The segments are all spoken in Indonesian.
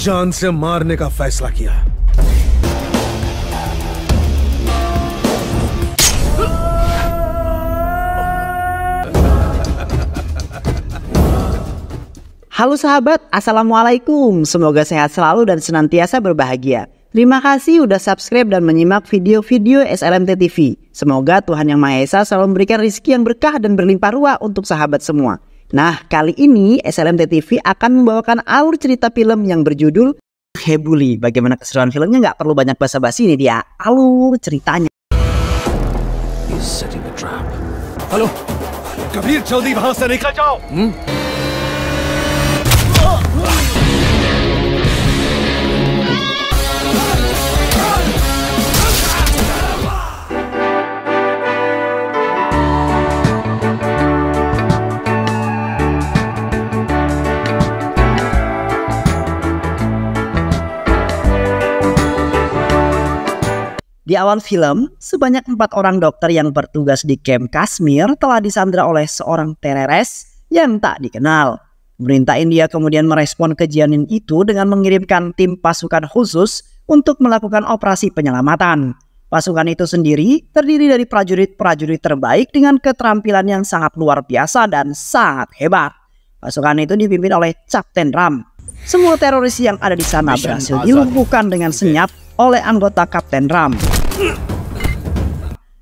जान से मारने का फैसला किया। Halo sahabat, Assalamualaikum. Semoga sehat selalu dan senantiasa berbahagia. Terima kasih udah subscribe dan menyimak video-video SLMT TV. Semoga Tuhan Yang Maha Esa selalu memberikan rezeki yang berkah dan berlimpah ruah untuk sahabat semua. Nah, kali ini SLMT TV akan membawakan alur cerita film yang berjudul Hebuli. Bagaimana keseruan filmnya? Nggak perlu banyak basa-basi, ini dia alur ceritanya. He's setting a trap. Halo, Kabir, जल्दी वहां से निकल जाओ. Di awal film, sebanyak 4 orang dokter yang bertugas di kamp Kashmir telah disandra oleh seorang teroris yang tak dikenal. Pemerintah India kemudian merespon kejadian itu dengan mengirimkan tim pasukan khusus untuk melakukan operasi penyelamatan. Pasukan itu sendiri terdiri dari prajurit-prajurit terbaik dengan keterampilan yang sangat luar biasa dan sangat hebat. Pasukan itu dipimpin oleh Kapten Ram. Semua teroris yang ada di sana berhasil dilumpuhkan dengan senyap oleh anggota Kapten Ram.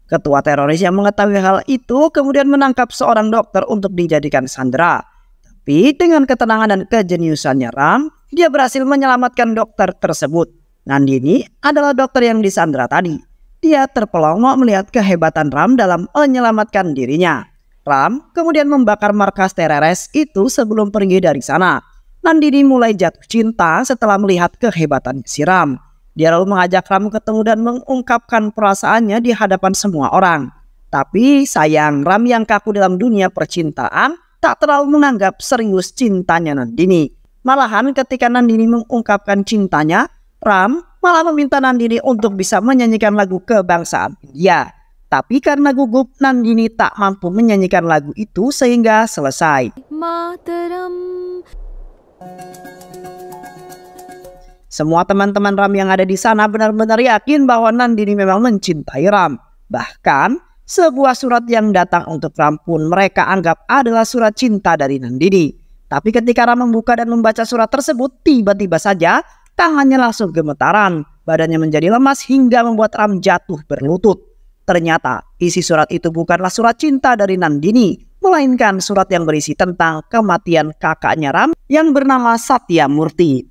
Ketua teroris yang mengetahui hal itu kemudian menangkap seorang dokter untuk dijadikan sandera. Tapi dengan ketenangan dan kejeniusannya Ram, dia berhasil menyelamatkan dokter tersebut. Nandini adalah dokter yang disandera tadi. Dia terpelongo melihat kehebatan Ram dalam menyelamatkan dirinya. Ram kemudian membakar markas teroris itu sebelum pergi dari sana. Nandini mulai jatuh cinta setelah melihat kehebatan si Ram. Dia lalu mengajak Ram ketemu dan mengungkapkan perasaannya di hadapan semua orang. Tapi sayang, Ram yang kaku dalam dunia percintaan tak terlalu menganggap serius cintanya Nandini. Malahan ketika Nandini mengungkapkan cintanya, Ram malah meminta Nandini untuk bisa menyanyikan lagu kebangsaan India. Tapi karena gugup, Nandini tak mampu menyanyikan lagu itu sehingga selesai. Mataram. Semua teman-teman Ram yang ada di sana benar-benar yakin bahwa Nandini memang mencintai Ram. Bahkan sebuah surat yang datang untuk Ram pun mereka anggap adalah surat cinta dari Nandini. Tapi ketika Ram membuka dan membaca surat tersebut, tiba-tiba saja tangannya langsung gemetaran. Badannya menjadi lemas hingga membuat Ram jatuh berlutut. Ternyata isi surat itu bukanlah surat cinta dari Nandini, melainkan surat yang berisi tentang kematian kakaknya Ram yang bernama Satya Murti.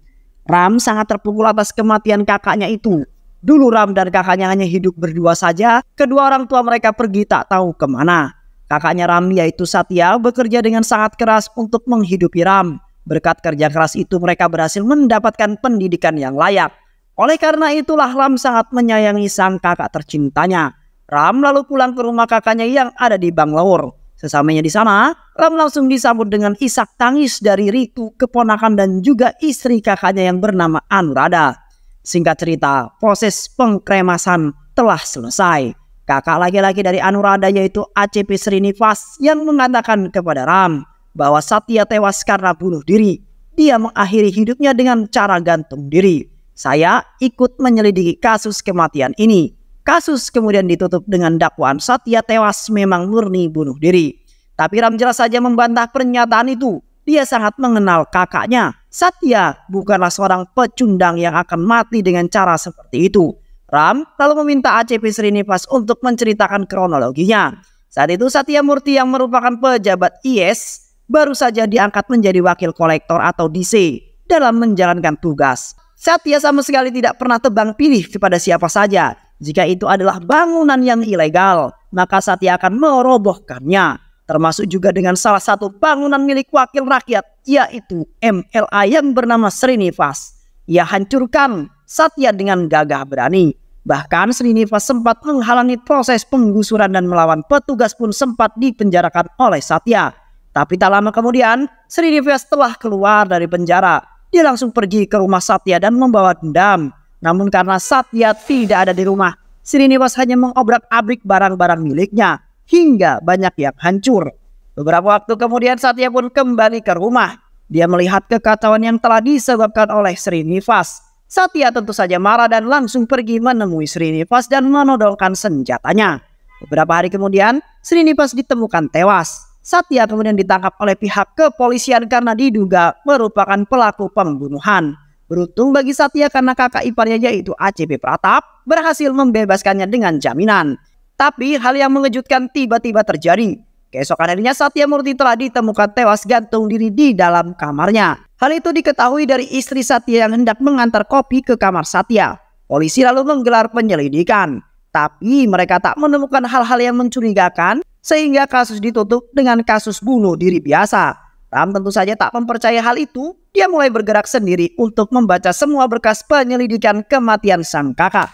Ram sangat terpukul atas kematian kakaknya itu. Dulu Ram dan kakaknya hanya hidup berdua saja. Kedua orang tua mereka pergi tak tahu kemana. Kakaknya Ram yaitu Satya bekerja dengan sangat keras untuk menghidupi Ram. Berkat kerja keras itu mereka berhasil mendapatkan pendidikan yang layak. Oleh karena itulah Ram sangat menyayangi sang kakak tercintanya. Ram lalu pulang ke rumah kakaknya yang ada di Bangalore. Sesamanya di sana, Ram langsung disambut dengan isak tangis dari Ritu, keponakan dan juga istri kakaknya yang bernama Anuradha. Singkat cerita, proses pengkremasan telah selesai. Kakak laki-laki dari Anuradha yaitu ACP Srinivas yang mengatakan kepada Ram bahwa Satya tewas karena bunuh diri. Dia mengakhiri hidupnya dengan cara gantung diri. Saya ikut menyelidiki kasus kematian ini. Kasus kemudian ditutup dengan dakwaan Satya tewas memang murni bunuh diri. Tapi Ram jelas saja membantah pernyataan itu. Dia sangat mengenal kakaknya. Satya bukanlah seorang pecundang yang akan mati dengan cara seperti itu. Ram lalu meminta ACP Srinivas untuk menceritakan kronologinya. Saat itu Satya Murti yang merupakan pejabat IS baru saja diangkat menjadi wakil kolektor atau DC dalam menjalankan tugas. Satya sama sekali tidak pernah tebang pilih kepada siapa saja. Jika itu adalah bangunan yang ilegal, maka Satya akan merobohkannya. Termasuk juga dengan salah satu bangunan milik wakil rakyat, yaitu MLA yang bernama Srinivas. Ia hancurkan Satya dengan gagah berani. Bahkan Srinivas sempat menghalangi proses penggusuran dan melawan petugas pun sempat dipenjarakan oleh Satya. Tapi tak lama kemudian, Srinivas telah keluar dari penjara. Dia langsung pergi ke rumah Satya dan membawa dendam. Namun karena Satya tidak ada di rumah, Srinivas hanya mengobrak-abrik barang-barang miliknya hingga banyak yang hancur. Beberapa waktu kemudian Satya pun kembali ke rumah. Dia melihat kekacauan yang telah disebabkan oleh Srinivas. Satya tentu saja marah dan langsung pergi menemui Srinivas dan menodongkan senjatanya. Beberapa hari kemudian, Srinivas ditemukan tewas. Satya kemudian ditangkap oleh pihak kepolisian karena diduga merupakan pelaku pembunuhan. Beruntung bagi Satya karena kakak iparnya yaitu ACP Pratap berhasil membebaskannya dengan jaminan. Tapi hal yang mengejutkan tiba-tiba terjadi. Keesokan harinya Satya Murti telah ditemukan tewas gantung diri di dalam kamarnya. Hal itu diketahui dari istri Satya yang hendak mengantar kopi ke kamar Satya. Polisi lalu menggelar penyelidikan. Tapi mereka tak menemukan hal-hal yang mencurigakan sehingga kasus ditutup dengan kasus bunuh diri biasa. Ram tentu saja tak mempercayai hal itu. Dia mulai bergerak sendiri untuk membaca semua berkas penyelidikan kematian sang kakak.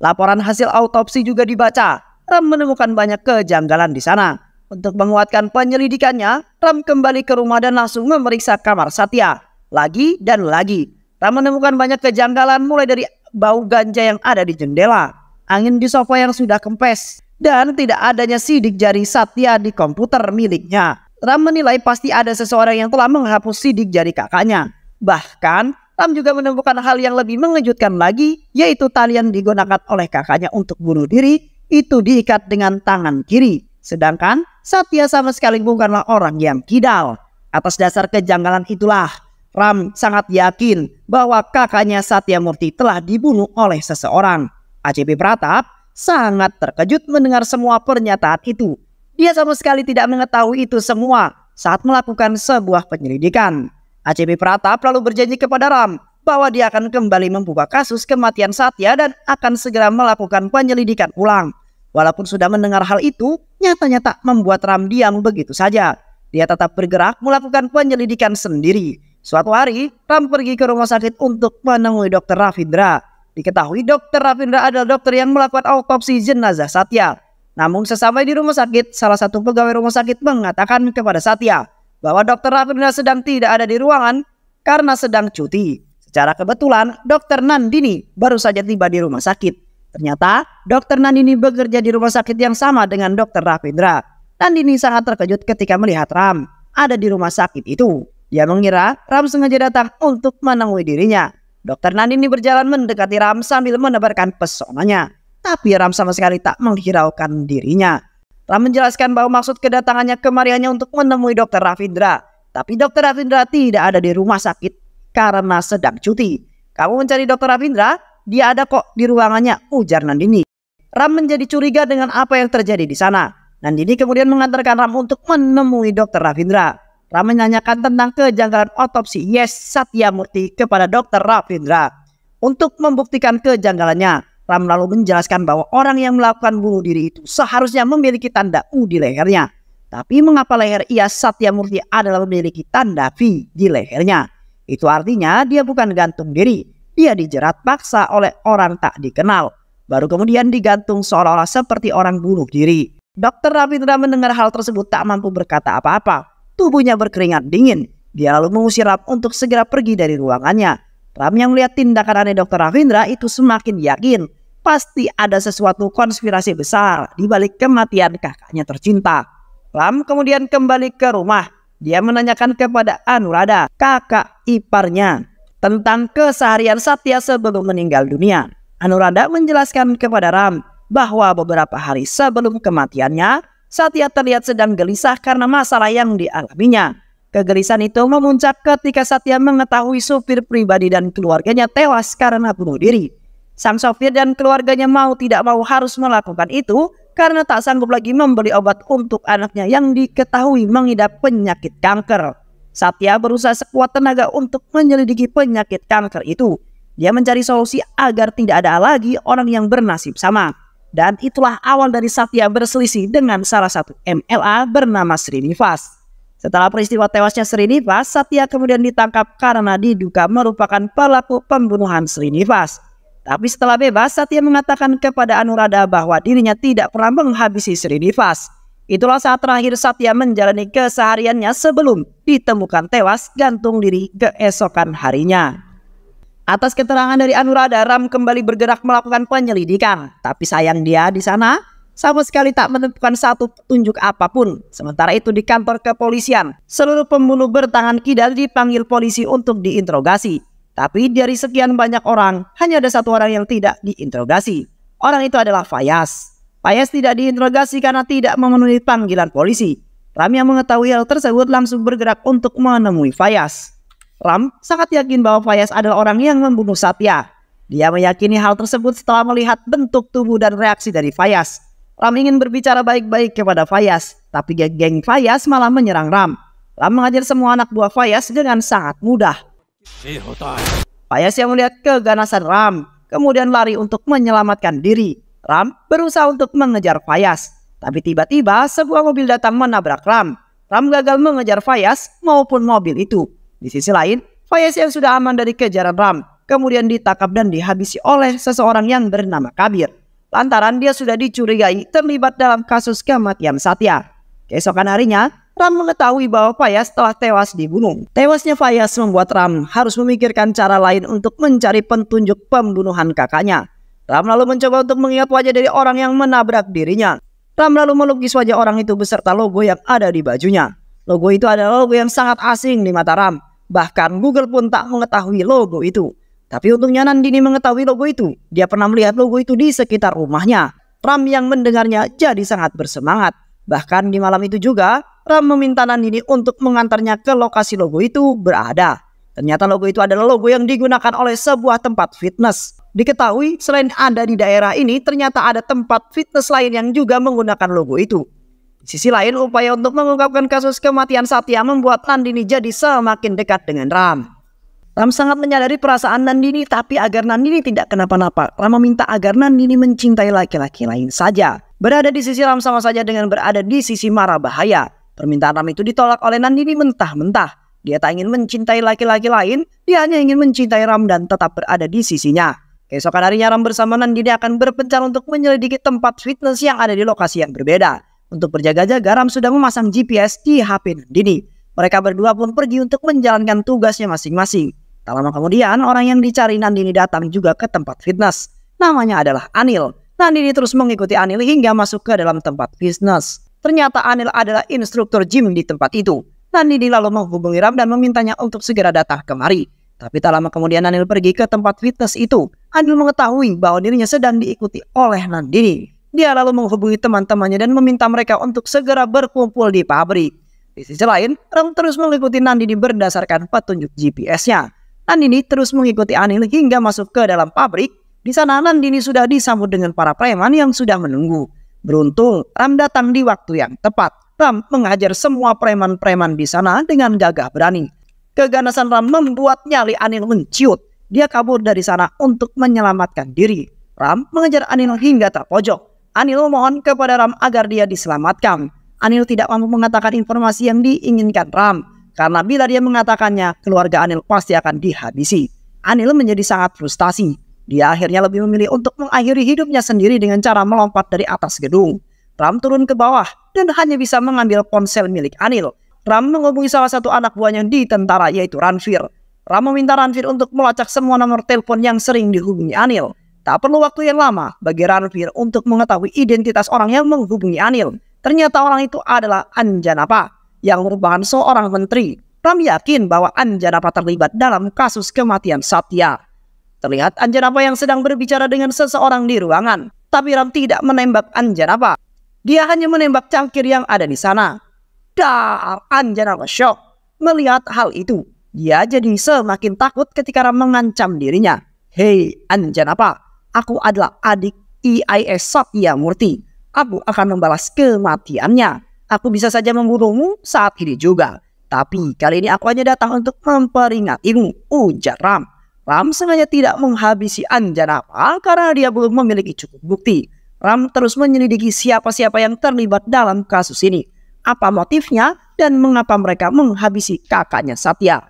Laporan hasil autopsi juga dibaca. Ram menemukan banyak kejanggalan di sana. Untuk menguatkan penyelidikannya, Ram kembali ke rumah dan langsung memeriksa kamar Satya. Lagi dan lagi, Ram menemukan banyak kejanggalan mulai dari bau ganja yang ada di jendela, angin di sofa yang sudah kempes, dan tidak adanya sidik jari Satya di komputer miliknya. Ram menilai pasti ada seseorang yang telah menghapus sidik jari kakaknya. Bahkan, Ram juga menemukan hal yang lebih mengejutkan lagi, yaitu tali yang digunakan oleh kakaknya untuk bunuh diri, itu diikat dengan tangan kiri. Sedangkan Satya sama sekali bukanlah orang yang kidal. Atas dasar kejanggalan itulah, Ram sangat yakin bahwa kakaknya Satya Murti telah dibunuh oleh seseorang. ACP Pratap sangat terkejut mendengar semua pernyataan itu. Dia sama sekali tidak mengetahui itu semua saat melakukan sebuah penyelidikan. ACP Pratap lalu berjanji kepada Ram bahwa dia akan kembali membuka kasus kematian Satya dan akan segera melakukan penyelidikan ulang. Walaupun sudah mendengar hal itu, nyatanya tak membuat Ram diam begitu saja. Dia tetap bergerak melakukan penyelidikan sendiri. Suatu hari, Ram pergi ke rumah sakit untuk menemui Dr. Ravindra. Diketahui Dr. Ravindra adalah dokter yang melakukan autopsi jenazah Satya. Namun sesampai di rumah sakit, salah satu pegawai rumah sakit mengatakan kepada Satya bahwa Dr. Ravindra sedang tidak ada di ruangan karena sedang cuti. Secara kebetulan, Dr. Nandini baru saja tiba di rumah sakit. Ternyata, Dr. Nandini bekerja di rumah sakit yang sama dengan Dr. Ravindra. Nandini sangat terkejut ketika melihat Ram ada di rumah sakit itu. Dia mengira Ram sengaja datang untuk menemui dirinya. Dr. Nandini berjalan mendekati Ram sambil menebarkan pesonanya. Tapi Ram sama sekali tak menghiraukan dirinya. Ram menjelaskan bahwa maksud kedatangannya kemari hanya untuk menemui Dr. Ravindra. Tapi Dr. Ravindra tidak ada di rumah sakit karena sedang cuti. Kamu mencari Dr. Ravindra? Dia ada kok di ruangannya, ujar Nandini. Ram menjadi curiga dengan apa yang terjadi di sana. Nandini kemudian mengantarkan Ram untuk menemui Dr. Ravindra. Ram menanyakan tentang kejanggalan otopsi Satya Murti kepada Dr. Ravindra. Untuk membuktikan kejanggalannya, Ram lalu menjelaskan bahwa orang yang melakukan bunuh diri itu seharusnya memiliki tanda U di lehernya. Tapi mengapa leher Satya Murti adalah memiliki tanda V di lehernya? Itu artinya dia bukan gantung diri. Dia dijerat paksa oleh orang tak dikenal. Baru kemudian digantung seolah-olah seperti orang bunuh diri. Dr. Ravindra mendengar hal tersebut tak mampu berkata apa-apa. Tubuhnya berkeringat dingin. Dia lalu mengusir Ram untuk segera pergi dari ruangannya. Ram yang melihat tindakan aneh Dr. Ravindra itu semakin yakin. Pasti ada sesuatu konspirasi besar di balik kematian kakaknya tercinta. Ram kemudian kembali ke rumah. Dia menanyakan kepada Anuradha, kakak iparnya, tentang keseharian Satya sebelum meninggal dunia. Anuradha menjelaskan kepada Ram bahwa beberapa hari sebelum kematiannya, Satya terlihat sedang gelisah karena masalah yang dialaminya. Kegelisahan itu memuncak ketika Satya mengetahui supir pribadi dan keluarganya tewas karena bunuh diri. Sang sopir dan keluarganya mau tidak mau harus melakukan itu karena tak sanggup lagi membeli obat untuk anaknya yang diketahui mengidap penyakit kanker. Satya berusaha sekuat tenaga untuk menyelidiki penyakit kanker itu. Dia mencari solusi agar tidak ada lagi orang yang bernasib sama. Dan itulah awal dari Satya berselisih dengan salah satu MLA bernama Srinivas. Setelah peristiwa tewasnya Srinivas, Satya kemudian ditangkap karena diduga merupakan pelaku pembunuhan Srinivas. Tapi setelah bebas, Satya mengatakan kepada Anuradha bahwa dirinya tidak pernah menghabisi Srinivas. Itulah saat terakhir Satya menjalani kesehariannya sebelum ditemukan tewas gantung diri keesokan harinya. Atas keterangan dari Anuradha, Ram kembali bergerak melakukan penyelidikan. Tapi sayang dia di sana sama sekali tak menemukan satu petunjuk apapun. Sementara itu di kantor kepolisian, seluruh pembunuh bertangan kidal dipanggil polisi untuk diinterogasi. Tapi dari sekian banyak orang, hanya ada satu orang yang tidak diinterogasi. Orang itu adalah Fayaz. Fayaz tidak diinterogasi karena tidak memenuhi panggilan polisi. Ram yang mengetahui hal tersebut langsung bergerak untuk menemui Fayaz. Ram sangat yakin bahwa Fayaz adalah orang yang membunuh Satya. Dia meyakini hal tersebut setelah melihat bentuk tubuh dan reaksi dari Fayaz. Ram ingin berbicara baik-baik kepada Fayaz, tapi geng Fayaz malah menyerang Ram. Ram mengajar semua anak buah Fayaz dengan sangat mudah. Fayaz yang melihat keganasan Ram, kemudian lari untuk menyelamatkan diri. Ram berusaha untuk mengejar Fayaz, tapi tiba-tiba sebuah mobil datang menabrak Ram. Ram gagal mengejar Fayaz maupun mobil itu. Di sisi lain, Fayaz yang sudah aman dari kejaran Ram, kemudian ditangkap dan dihabisi oleh seseorang yang bernama Kabir. Lantaran dia sudah dicurigai terlibat dalam kasus kematian Satya. Keesokan harinya, Ram mengetahui bahwa Fayaz telah tewas dibunuh. Tewasnya Fayaz membuat Ram harus memikirkan cara lain untuk mencari petunjuk pembunuhan kakaknya. Ram lalu mencoba untuk mengingat wajah dari orang yang menabrak dirinya. Ram lalu melukis wajah orang itu beserta logo yang ada di bajunya. Logo itu adalah logo yang sangat asing di mata Ram. Bahkan Google pun tak mengetahui logo itu. Tapi untungnya Nandini mengetahui logo itu. Dia pernah melihat logo itu di sekitar rumahnya. Ram yang mendengarnya jadi sangat bersemangat. Bahkan di malam itu juga, Ram meminta Nandini untuk mengantarnya ke lokasi logo itu berada. Ternyata logo itu adalah logo yang digunakan oleh sebuah tempat fitness. Diketahui selain ada di daerah ini, ternyata ada tempat fitness lain yang juga menggunakan logo itu. Di sisi lain, upaya untuk mengungkapkan kasus kematian Satya membuat Nandini jadi semakin dekat dengan Ram. Ram sangat menyadari perasaan Nandini, tapi agar Nandini tidak kenapa-napa, Ram meminta agar Nandini mencintai laki-laki lain saja. Berada di sisi Ram sama saja dengan berada di sisi mara bahaya. Permintaan Ram itu ditolak oleh Nandini mentah-mentah. Dia tak ingin mencintai laki-laki lain, dia hanya ingin mencintai Ram dan tetap berada di sisinya. Keesokan harinya Ram bersama Nandini akan berpencar untuk menyelidiki tempat fitness yang ada di lokasi yang berbeda. Untuk berjaga-jaga, Ram sudah memasang GPS di HP Nandini. Mereka berdua pun pergi untuk menjalankan tugasnya masing-masing. Tak lama kemudian, orang yang dicari Nandini datang juga ke tempat fitness. Namanya adalah Anil. Nandini terus mengikuti Anil hingga masuk ke dalam tempat fitness. Ternyata Anil adalah instruktur gym di tempat itu. Nandini lalu menghubungi Ram dan memintanya untuk segera datang kemari. Tapi tak lama kemudian Anil pergi ke tempat fitness itu. Anil mengetahui bahwa dirinya sedang diikuti oleh Nandini. Dia lalu menghubungi teman-temannya dan meminta mereka untuk segera berkumpul di pabrik. Di sisi lain, Ram terus mengikuti Nandini berdasarkan petunjuk GPS-nya. Nandini terus mengikuti Anil hingga masuk ke dalam pabrik. Di sana Nandini sudah disambut dengan para preman yang sudah menunggu. Beruntung, Ram datang di waktu yang tepat. Ram menghajar semua preman-preman di sana dengan gagah berani. Keganasan Ram membuat nyali Anil menciut. Dia kabur dari sana untuk menyelamatkan diri. Ram mengejar Anil hingga terpojok. Anil memohon kepada Ram agar dia diselamatkan. Anil tidak mampu mengatakan informasi yang diinginkan Ram. Karena bila dia mengatakannya, keluarga Anil pasti akan dihabisi. Anil menjadi sangat frustasi. Dia akhirnya lebih memilih untuk mengakhiri hidupnya sendiri dengan cara melompat dari atas gedung. Ram turun ke bawah dan hanya bisa mengambil ponsel milik Anil. Ram menghubungi salah satu anak buahnya di tentara yaitu Ranvir. Ram meminta Ranvir untuk melacak semua nomor telepon yang sering dihubungi Anil. Tak perlu waktu yang lama bagi Ranvir untuk mengetahui identitas orang yang menghubungi Anil. Ternyata orang itu adalah Anjanapa, yang merupakan seorang menteri. Ram yakin bahwa Anjanapa terlibat dalam kasus kematian Satya. Terlihat Anjanapa yang sedang berbicara dengan seseorang di ruangan. Tapi Ram tidak menembak Anjanapa. Dia hanya menembak cangkir yang ada di sana. Dar, Anjanapa shock melihat hal itu. Dia jadi semakin takut ketika Ram mengancam dirinya. Hei Anjanapa, aku adalah adik IAS Satya Murti. Aku akan membalas kematiannya. Aku bisa saja membunuhmu saat ini juga. Tapi kali ini aku hanya datang untuk memperingatimu, ujar Ram. Ram sengaja tidak menghabisi Anjanapa karena dia belum memiliki cukup bukti. Ram terus menyelidiki siapa-siapa yang terlibat dalam kasus ini. Apa motifnya dan mengapa mereka menghabisi kakaknya Satya.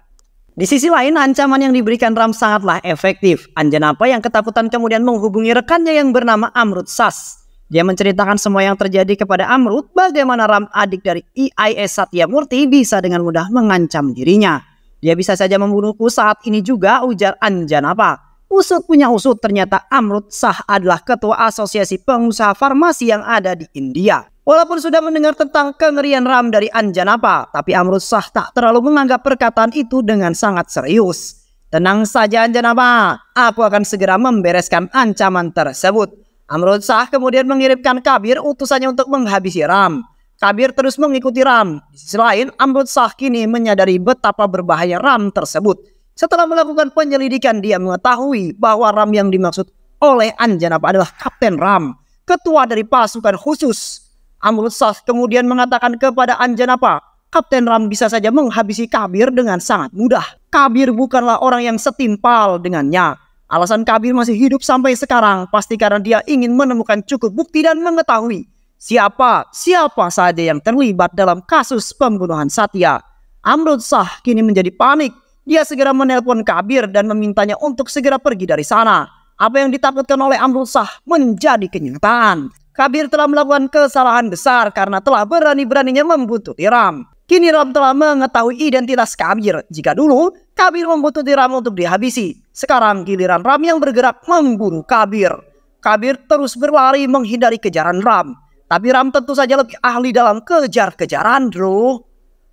Di sisi lain, ancaman yang diberikan Ram sangatlah efektif. Anjanapa yang ketakutan kemudian menghubungi rekannya yang bernama Amrut Sas. Dia menceritakan semua yang terjadi kepada Amrut, bagaimana Ram, adik dari IAS Satya Murti, bisa dengan mudah mengancam dirinya. Dia bisa saja membunuhku saat ini juga, ujar Anjanapa. Usut punya usut, ternyata Amrut Shah adalah ketua asosiasi pengusaha farmasi yang ada di India. Walaupun sudah mendengar tentang kengerian Ram dari Anjanapa, tapi Amrut Shah tak terlalu menganggap perkataan itu dengan sangat serius. Tenang saja Anjanapa, aku akan segera membereskan ancaman tersebut. Amrut Shah kemudian mengirimkan Kabir utusannya untuk menghabisi Ram. Kabir terus mengikuti Ram. Di sisi lain, Amrut Shah kini menyadari betapa berbahaya Ram tersebut. Setelah melakukan penyelidikan, dia mengetahui bahwa Ram yang dimaksud oleh Anjanapa adalah Kapten Ram, ketua dari pasukan khusus. Amrut Shah kemudian mengatakan kepada Anjanapa, Kapten Ram bisa saja menghabisi Kabir dengan sangat mudah. Kabir bukanlah orang yang setimpal dengannya. Alasan Kabir masih hidup sampai sekarang pasti karena dia ingin menemukan cukup bukti dan mengetahui siapa saja yang terlibat dalam kasus pembunuhan Satya. Amrut Shah kini menjadi panik. Dia segera menelpon Kabir dan memintanya untuk segera pergi dari sana. Apa yang ditakutkan oleh Amrut Shah menjadi kenyataan. Kabir telah melakukan kesalahan besar karena telah berani-beraninya membuntuti Ram. Kini Ram telah mengetahui identitas Kabir. Jika dulu Kabir membuntuti Ram untuk dihabisi, sekarang giliran Ram yang bergerak membunuh Kabir. Kabir terus berlari menghindari kejaran Ram. Tapi Ram tentu saja lebih ahli dalam kejar-kejaran, bro.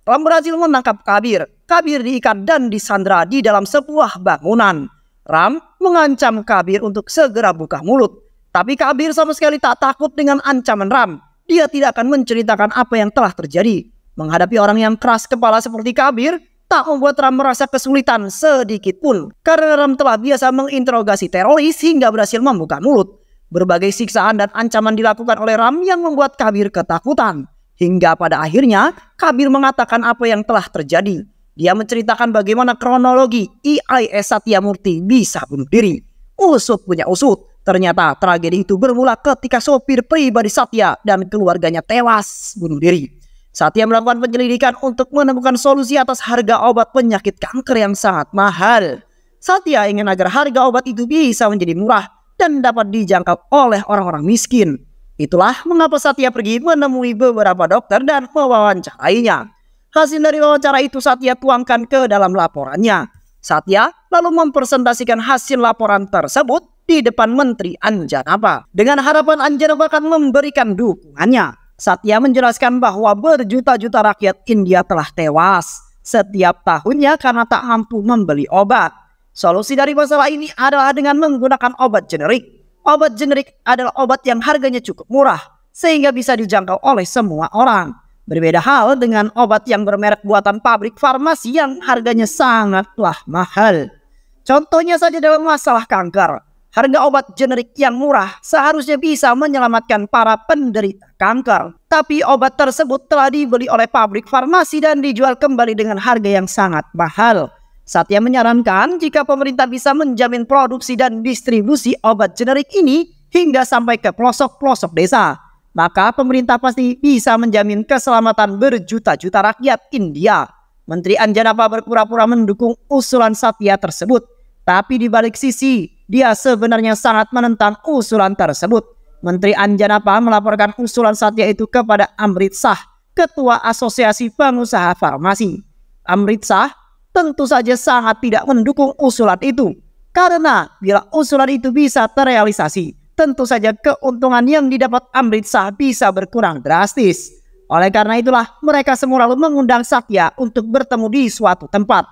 Ram berhasil menangkap Kabir. Kabir diikat dan disandra di dalam sebuah bangunan. Ram mengancam Kabir untuk segera buka mulut. Tapi Kabir sama sekali tak takut dengan ancaman Ram. Dia tidak akan menceritakan apa yang telah terjadi. Menghadapi orang yang keras kepala seperti Kabir tak membuat Ram merasa kesulitan sedikit pun. Karena Ram telah biasa menginterogasi teroris hingga berhasil membuka mulut. Berbagai siksaan dan ancaman dilakukan oleh Ram yang membuat Kabir ketakutan. Hingga pada akhirnya Kabir mengatakan apa yang telah terjadi. Dia menceritakan bagaimana kronologi IIS Satyamurti bisa bunuh diri. Usut punya usut. Ternyata tragedi itu bermula ketika sopir pribadi Satya dan keluarganya tewas bunuh diri. Satya melakukan penyelidikan untuk menemukan solusi atas harga obat penyakit kanker yang sangat mahal. Satya ingin agar harga obat itu bisa menjadi murah dan dapat dijangkau oleh orang-orang miskin. Itulah mengapa Satya pergi menemui beberapa dokter dan mewawancarainya. Hasil dari wawancara itu Satya tuangkan ke dalam laporannya. Satya lalu mempresentasikan hasil laporan tersebut di depan Menteri Anjanapa. Dengan harapan Anjanapa akan memberikan dukungannya. Satya menjelaskan bahwa berjuta-juta rakyat India telah tewas setiap tahunnya karena tak mampu membeli obat. Solusi dari masalah ini adalah dengan menggunakan obat generik. Obat generik adalah obat yang harganya cukup murah, sehingga bisa dijangkau oleh semua orang. Berbeda hal dengan obat yang bermerek buatan pabrik farmasi yang harganya sangatlah mahal. Contohnya saja dalam masalah kanker. Harga obat generik yang murah seharusnya bisa menyelamatkan para penderita kanker. Tapi obat tersebut telah dibeli oleh pabrik farmasi dan dijual kembali dengan harga yang sangat mahal. Satya menyarankan jika pemerintah bisa menjamin produksi dan distribusi obat generik ini hingga sampai ke pelosok-pelosok desa, maka pemerintah pasti bisa menjamin keselamatan berjuta-juta rakyat India. Menteri Anjanapa berpura-pura mendukung usulan Satya tersebut. Tapi di balik sisi, dia sebenarnya sangat menentang usulan tersebut. Menteri Anjanapa melaporkan usulan Satya itu kepada Amrit Shah, Ketua Asosiasi Pengusaha Farmasi. Amrit Shah tentu saja sangat tidak mendukung usulan itu. Karena bila usulan itu bisa terrealisasi, tentu saja keuntungan yang didapat Amrit Shah bisa berkurang drastis. Oleh karena itulah mereka semua lalu mengundang Satya untuk bertemu di suatu tempat.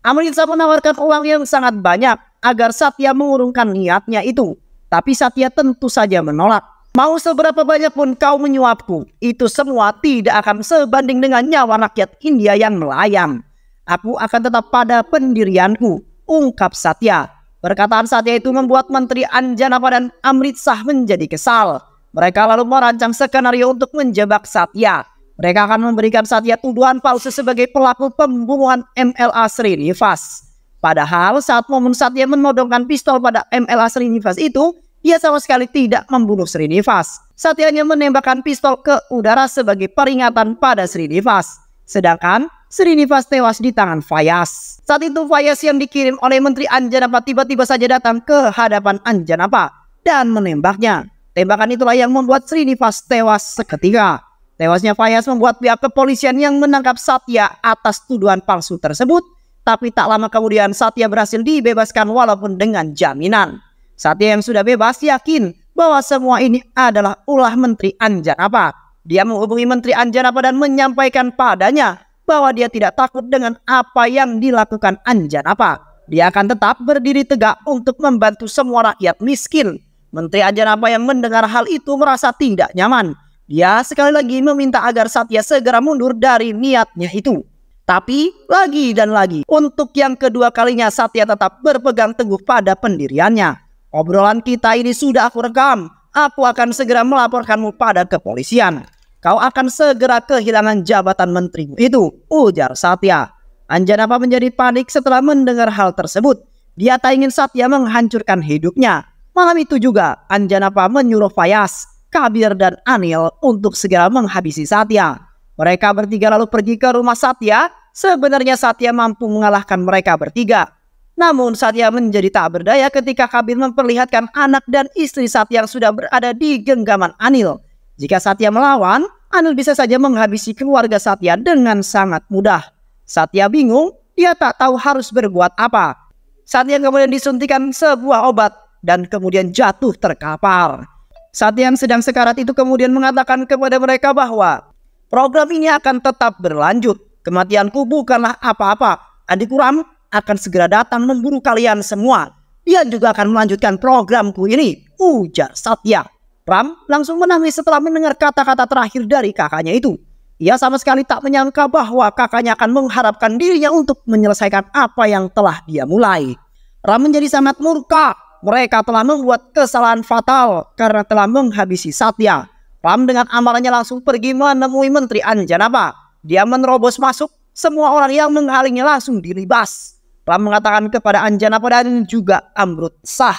Amrit Shah menawarkan uang yang sangat banyak agar Satya mengurungkan niatnya itu. Tapi Satya tentu saja menolak. Mau seberapa banyak pun kau menyuapku, itu semua tidak akan sebanding dengan nyawa rakyat India yang melayang. Aku akan tetap pada pendirianku, ungkap Satya. Perkataan Satya itu membuat Menteri Anjanapa dan Amrit Shah menjadi kesal. Mereka lalu merancang skenario untuk menjebak Satya. Mereka akan memberikan Satya tuduhan palsu sebagai pelaku pembunuhan MLA Srinivas. Padahal saat momen Satya menodongkan pistol pada MLA Srinivas itu, dia sama sekali tidak membunuh Srinivas. Satya hanya menembakkan pistol ke udara sebagai peringatan pada Srinivas. Sedangkan Srinivas tewas di tangan Fayaz. Saat itu Fayaz yang dikirim oleh Menteri Anjanapa tiba-tiba saja datang ke hadapan Anjanapa dan menembaknya. Tembakan itulah yang membuat Srinivas tewas seketika. Tewasnya Fayaz membuat pihak kepolisian yang menangkap Satya atas tuduhan palsu tersebut Tapi tak lama kemudian Satya berhasil dibebaskan walaupun dengan jaminan. Satya yang sudah bebas yakin bahwa semua ini adalah ulah Menteri Anjanapa. Dia menghubungi Menteri Anjanapa dan menyampaikan padanya bahwa dia tidak takut dengan apa yang dilakukan Anjanapa. Dia akan tetap berdiri tegak untuk membantu semua rakyat miskin. Menteri Anjanapa yang mendengar hal itu merasa tidak nyaman. Dia sekali lagi meminta agar Satya segera mundur dari niatnya itu. Tapi lagi dan lagi, untuk yang kedua kalinya Satya tetap berpegang teguh pada pendiriannya. Obrolan kita ini sudah aku rekam. Aku akan segera melaporkanmu pada kepolisian. Kau akan segera kehilangan jabatan menterimu itu, ujar Satya. Anjanapa menjadi panik setelah mendengar hal tersebut. Dia tak ingin Satya menghancurkan hidupnya. Malam itu juga Anjanapa menyuruh Fayaz, Kabir dan Anil untuk segera menghabisi Satya. Mereka bertiga lalu pergi ke rumah Satya. Sebenarnya Satya mampu mengalahkan mereka bertiga. Namun Satya menjadi tak berdaya ketika Kabir memperlihatkan anak dan istri Satya yang sudah berada di genggaman Anil. Jika Satya melawan, Anil bisa saja menghabisi keluarga Satya dengan sangat mudah. Satya bingung, dia tak tahu harus berbuat apa. Satya kemudian disuntikan sebuah obat dan kemudian jatuh terkapar. Satya yang sedang sekarat itu kemudian mengatakan kepada mereka bahwa program ini akan tetap berlanjut. Kematianku bukanlah apa-apa. Adikku Ram akan segera datang memburu kalian semua. Dia juga akan melanjutkan programku ini, ujar Satya. Ram langsung menangis setelah mendengar kata-kata terakhir dari kakaknya itu. Ia sama sekali tak menyangka bahwa kakaknya akan mengharapkan dirinya untuk menyelesaikan apa yang telah dia mulai. Ram menjadi sangat murka. Mereka telah membuat kesalahan fatal karena telah menghabisi Satya. Ram dengan amarahnya langsung pergi menemui Menteri Anjanapa. Dia menerobos masuk, semua orang yang menghalingnya langsung dilibas. Ram mengatakan kepada Anjanapa dan juga Amrutsah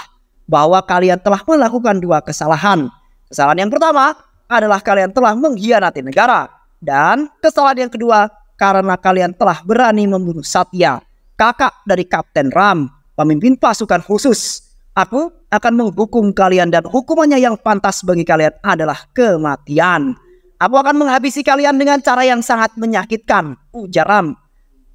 bahwa kalian telah melakukan dua kesalahan. Kesalahan yang pertama adalah kalian telah mengkhianati negara. Dan kesalahan yang kedua karena kalian telah berani membunuh Satya, kakak dari Kapten Ram, pemimpin pasukan khusus. Aku akan menghukum kalian dan hukumannya yang pantas bagi kalian adalah kematian. Aku akan menghabisi kalian dengan cara yang sangat menyakitkan, ujar Ram.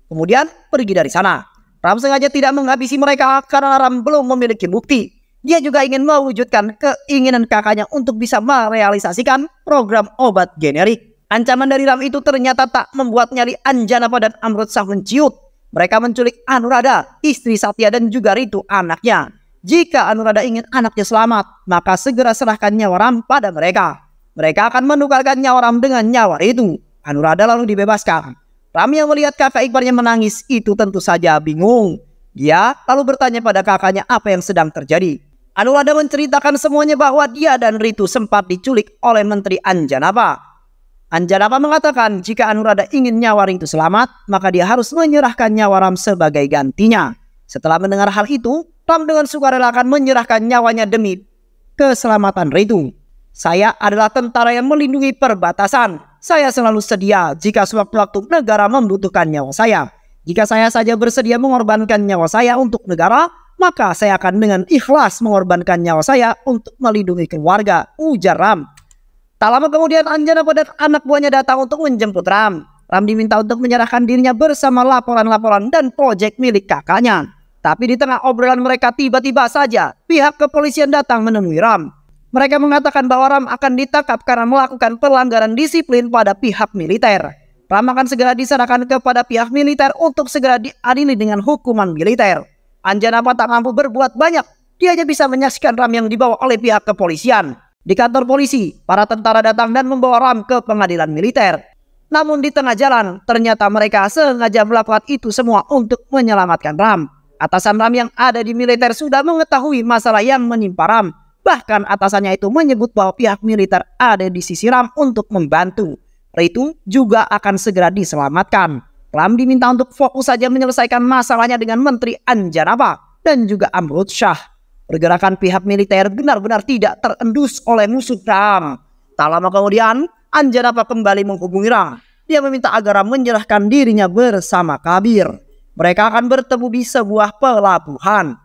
Kemudian pergi dari sana. Ram sengaja tidak menghabisi mereka karena Ram belum memiliki bukti. Dia juga ingin mewujudkan keinginan kakaknya untuk bisa merealisasikan program obat generik. Ancaman dari Ram itu ternyata tak membuat nyali Anjanapa dan Amrutsah menciut. Mereka menculik Anuradha, istri Satya dan juga Ritu anaknya. Jika Anuradha ingin anaknya selamat, maka segera serahkan nyawa Ram pada mereka. Mereka akan menukarkan nyawa Ram dengan nyawa Ritu. Anuradha lalu dibebaskan. Ram yang melihat kakak iparnya menangis itu tentu saja bingung. Dia lalu bertanya pada kakaknya apa yang sedang terjadi. Anuradha menceritakan semuanya bahwa dia dan Ritu sempat diculik oleh Menteri Anjanapa. Anjanapa mengatakan jika Anuradha ingin nyawa Ritu selamat, maka dia harus menyerahkan nyawa Ram sebagai gantinya. Setelah mendengar hal itu, Ram dengan sukarela akan menyerahkan nyawanya demi keselamatan Ritu. Saya adalah tentara yang melindungi perbatasan. Saya selalu sedia jika sewaktu-waktu negara membutuhkan nyawa saya. Jika saya saja bersedia mengorbankan nyawa saya untuk negara, maka saya akan dengan ikhlas mengorbankan nyawa saya untuk melindungi keluarga, ujar Ram. Tak lama kemudian Anjanapa dan anak buahnya datang untuk menjemput Ram. Ram diminta untuk menyerahkan dirinya bersama laporan-laporan dan proyek milik kakaknya. Tapi di tengah obrolan mereka tiba-tiba saja pihak kepolisian datang menemui Ram. Mereka mengatakan bahwa Ram akan ditangkap karena melakukan pelanggaran disiplin pada pihak militer. Ram akan segera diserahkan kepada pihak militer untuk segera diadili dengan hukuman militer. Anjanapa tak mampu berbuat banyak. Dia hanya bisa menyaksikan Ram yang dibawa oleh pihak kepolisian. Di kantor polisi, para tentara datang dan membawa Ram ke pengadilan militer. Namun di tengah jalan, ternyata mereka sengaja melakukan itu semua untuk menyelamatkan Ram. Atasan Ram yang ada di militer sudah mengetahui masalah yang menimpa Ram. Bahkan atasannya itu menyebut bahwa pihak militer ada di sisi Ram untuk membantu. Ritu juga akan segera diselamatkan. Ram diminta untuk fokus saja menyelesaikan masalahnya dengan Menteri Anjanapa dan juga Amrutsah. Pergerakan pihak militer benar-benar tidak terendus oleh musuh Ram. Tak lama kemudian, Anjanapa kembali menghubungi Ram. Dia meminta agar Ram menyerahkan dirinya bersama Kabir. Mereka akan bertemu di sebuah pelabuhan.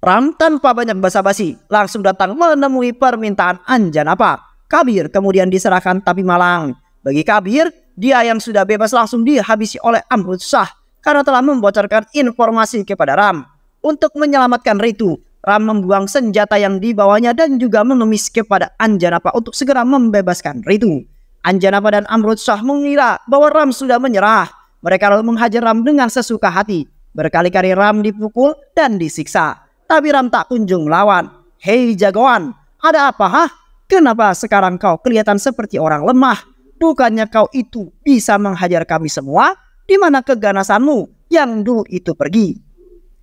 Ram tanpa banyak basa-basi langsung datang menemui permintaan Anjanapa. Kabir kemudian diserahkan tapi malang. Bagi Kabir, dia yang sudah bebas langsung dihabisi oleh Amrutsah karena telah membocorkan informasi kepada Ram. Untuk menyelamatkan Ritu, Ram membuang senjata yang dibawanya dan juga mengemis kepada Anjanapa untuk segera membebaskan Ritu. Anjanapa dan Amrutsah mengira bahwa Ram sudah menyerah. Mereka lalu menghajar Ram dengan sesuka hati. Berkali-kali Ram dipukul dan disiksa, tapi Ram tak kunjung melawan. "Hei jagoan, ada apa hah? Kenapa sekarang kau kelihatan seperti orang lemah? Bukannya kau itu bisa menghajar kami semua? Di mana keganasanmu yang dulu itu pergi?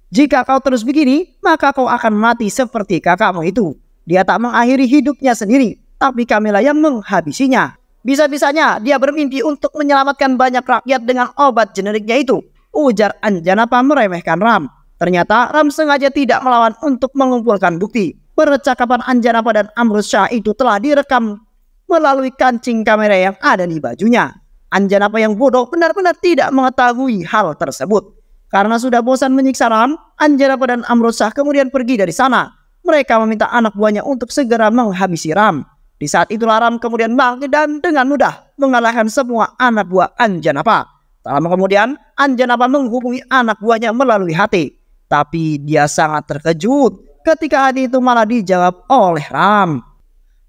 Jika kau terus begini, maka kau akan mati seperti kakakmu itu. Dia tak mengakhiri hidupnya sendiri, tapi kamilah yang menghabisinya. Bisa-bisanya dia bermimpi untuk menyelamatkan banyak rakyat dengan obat generiknya itu," ujar Anjanapa meremehkan Ram. Ternyata Ram sengaja tidak melawan untuk mengumpulkan bukti. Percakapan Anjanapa dan Amrutsah itu telah direkam melalui kancing kamera yang ada di bajunya. Anjanapa yang bodoh benar-benar tidak mengetahui hal tersebut. Karena sudah bosan menyiksa Ram, Anjanapa dan Amrutsah kemudian pergi dari sana. Mereka meminta anak buahnya untuk segera menghabisi Ram. Di saat itulah Ram kemudian bangkit dan dengan mudah mengalahkan semua anak buah Anjanapa. Tak lama kemudian, Anjanapa menghubungi anak buahnya melalui hati. Tapi dia sangat terkejut ketika hati itu malah dijawab oleh Ram.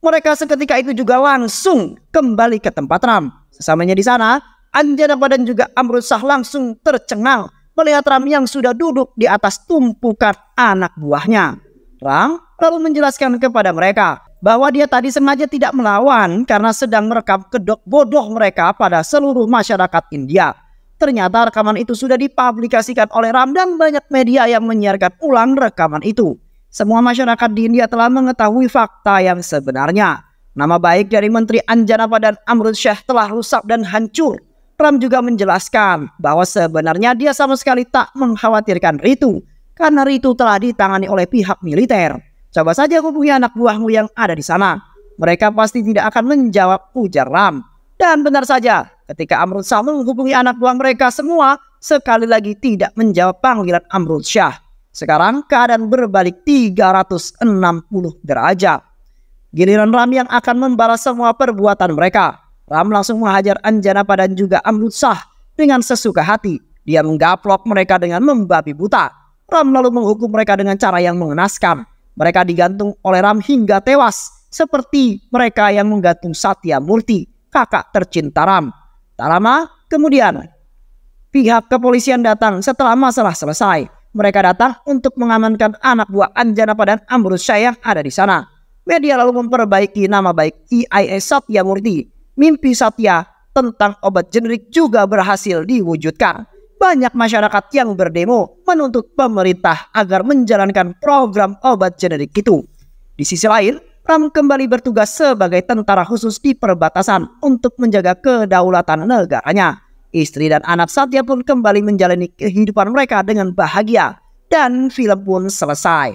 Mereka seketika itu juga langsung kembali ke tempat Ram. Sesamanya di sana, Anjanapa dan juga Amrutsah langsung tercengang melihat Ram yang sudah duduk di atas tumpukan anak buahnya. Ram lalu menjelaskan kepada mereka bahwa dia tadi sengaja tidak melawan karena sedang merekam kedok bodoh mereka pada seluruh masyarakat India. Ternyata rekaman itu sudah dipublikasikan oleh Ram dan banyak media yang menyiarkan ulang rekaman itu. Semua masyarakat di India telah mengetahui fakta yang sebenarnya. Nama baik dari Menteri Anjanapa dan Amrutsah telah rusak dan hancur. Ram juga menjelaskan bahwa sebenarnya dia sama sekali tak mengkhawatirkan Ritu, karena Ritu telah ditangani oleh pihak militer. Coba saja hubungi anak buahmu yang ada di sana. Mereka pasti tidak akan menjawab, ujar Ram. Dan benar saja, ketika Amrutsah menghubungi anak buah mereka semua, sekali lagi tidak menjawab panggilan Amrutsah. Sekarang keadaan berbalik 360 derajat. Giliran Ram yang akan membalas semua perbuatan mereka. Ram langsung menghajar Anjanapa dan juga Amrutsah dengan sesuka hati. Dia menggaplok mereka dengan membabi buta. Ram lalu menghukum mereka dengan cara yang mengenaskan. Mereka digantung oleh Ram hingga tewas, seperti mereka yang menggantung Satya Murti, kakak tercinta Ram. Tak lama kemudian, pihak kepolisian datang setelah masalah selesai. Mereka datang untuk mengamankan anak buah Anjanapa dan Amrutsah yang ada di sana. Media lalu memperbaiki nama baik IAS Satya Murti. Mimpi Satya tentang obat generik juga berhasil diwujudkan. Banyak masyarakat yang berdemo menuntut pemerintah agar menjalankan program obat generik itu. Di sisi lain, Ram kembali bertugas sebagai tentara khusus di perbatasan untuk menjaga kedaulatan negaranya. Istri dan anak Satya pun kembali menjalani kehidupan mereka dengan bahagia. Dan film pun selesai.